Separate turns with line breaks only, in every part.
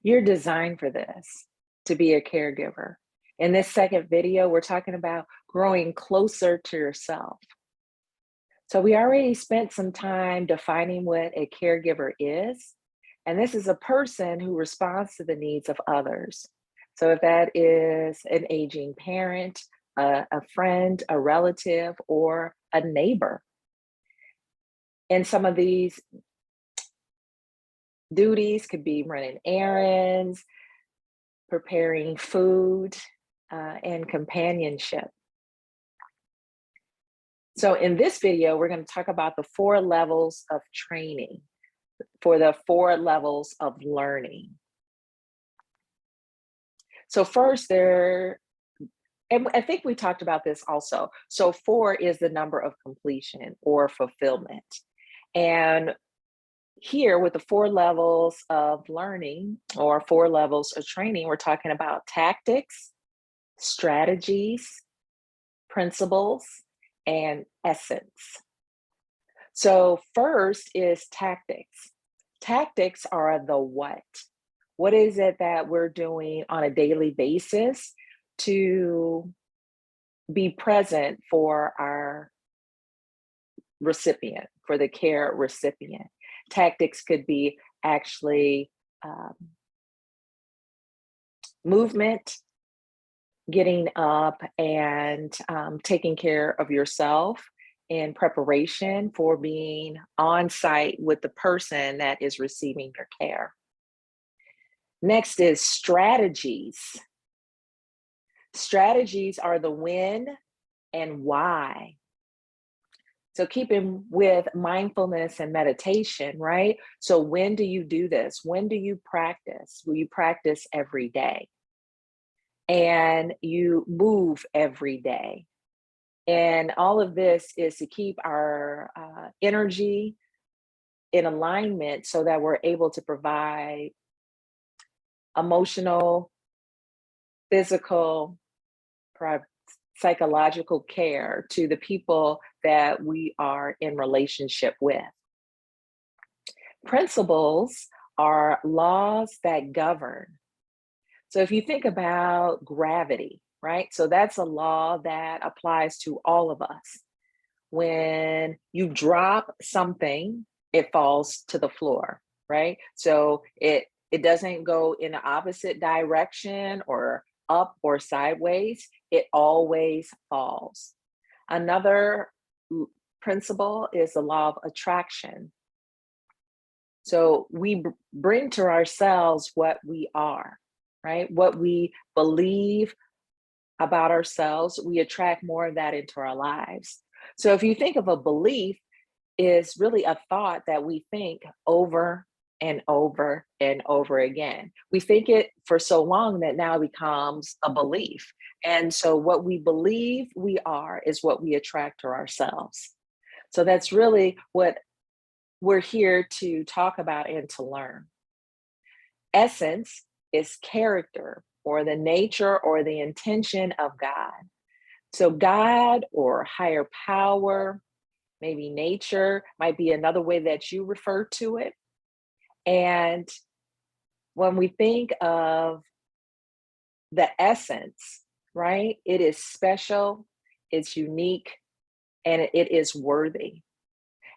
You're designed for this, to be a caregiver. In this second video, we're talking about growing closer to yourself. So we already spent some time defining what a caregiver is, and this is a person who responds to the needs of others. So if that is an aging parent, a friend, a relative, or a neighbor. And some of these duties could be running errands, preparing food, and companionship. So in this video, we're going to talk about the 4 levels of training for the 4 levels of learning. So first and I think we talked about this also. So 4 is the number of completion or fulfillment. And here with the 4 levels of learning or 4 levels of training, we're talking about tactics, strategies, principles, and essence. So first is tactics. Tactics are the what. What is it that we're doing on a daily basis to be present for our recipient, for the care recipient? Tactics could be actually movement, getting up and taking care of yourself in preparation for being on site with the person that is receiving your care. Next is strategies. Strategies are the when and why. So keeping with mindfulness and meditation, right? So when do you do this? When do you practice? Will you practice every day? And you move every day. And all of this is to keep our energy in alignment so that we're able to provide emotional, physical, psychological care to the people that we are in relationship with. Principles are laws that govern. So if you think about gravity, right? So that's a law that applies to all of us. When you drop something, it falls to the floor, right? So it doesn't go in the opposite direction or up or sideways, it always falls. Another principle is the law of attraction. So we bring to ourselves what we are, right? What we believe about ourselves, we attract more of that into our lives. So if you think of a belief, is really a thought that we think over and over and over again. We think it for so long that now it becomes a belief. And so what we believe we are is what we attract to ourselves. So that's really what we're here to talk about and to learn. Essence is character or the nature or the intention of God. So God or higher power, maybe nature might be another way that you refer to it. And when we think of the essence, right, it is special, it's unique, and it is worthy.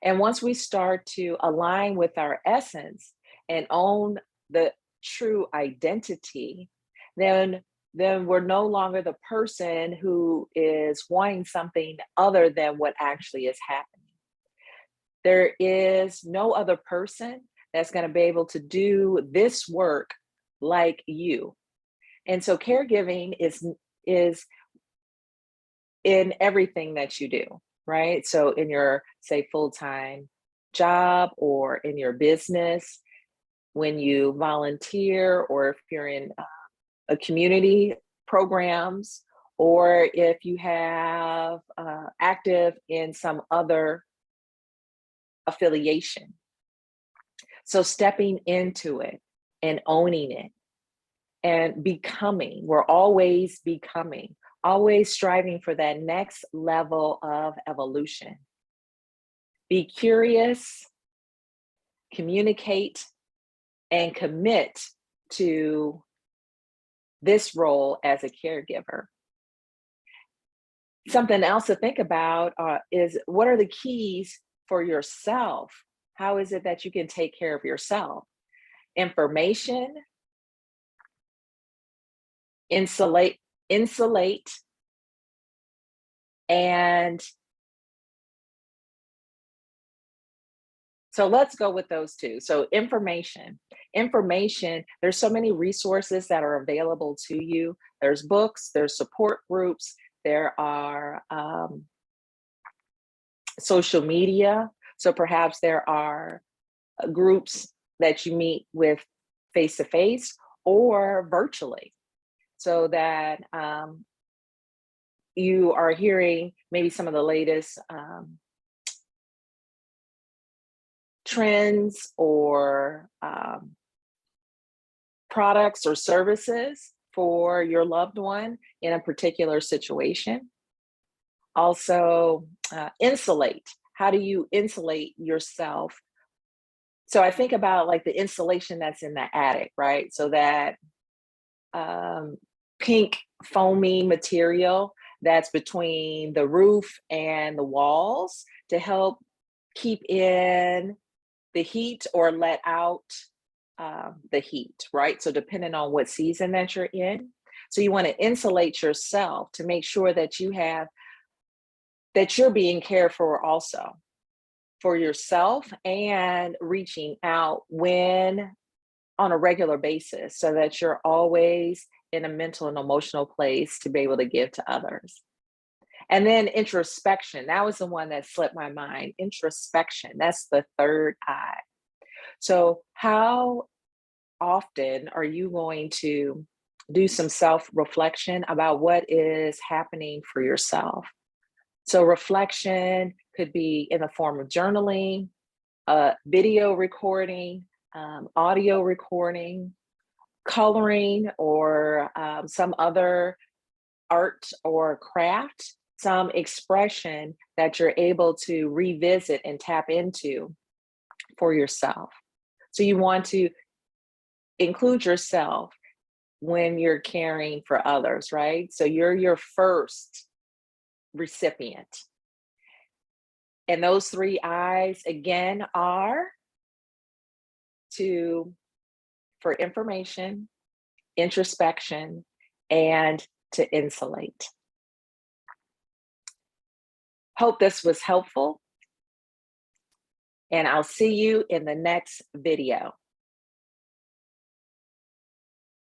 And once we start to align with our essence and own the true identity, then we're no longer the person who is wanting something other than what actually is happening. There is no other person that's going to be able to do this work like you. And so caregiving is in everything that you do, right? So in your, say, full-time job or in your business, when you volunteer, or if you're in a community programs, or if you have active in some other affiliation. So stepping into it and owning it and becoming, we're always becoming, always striving for that next level of evolution. Be curious, communicate, and commit to this role as a caregiver. Something else to think about is what are the keys for yourself? How is it that you can take care of yourself? Information, insulate, and so let's go with those two. So information, there's so many resources that are available to you. There's books, there's support groups, there are social media. So perhaps there are groups that you meet with face to face or virtually, so that you are hearing maybe some of the latest trends or products or services for your loved one in a particular situation. Also, insulate. How do you insulate yourself? So I think about like the insulation that's in the attic, right? So that pink foamy material that's between the roof and the walls to help keep in the heat or let out the heat, right? So depending on what season that you're in. So you want to insulate yourself to make sure that you're being cared for also for yourself, and reaching out when on a regular basis so that you're always in a mental and emotional place to be able to give to others. And then introspection. That was the one that slipped my mind. Introspection. That's the third eye. So, how often are you going to do some self reflection about what is happening for yourself? So, reflection could be in the form of journaling, video recording, audio recording, coloring, or some other art or craft, some expression that you're able to revisit and tap into for yourself. So you want to include yourself when you're caring for others, right? So you're your first recipient. And those three I's again are for information, introspection, and to insulate. Hope this was helpful, and I'll see you in the next video.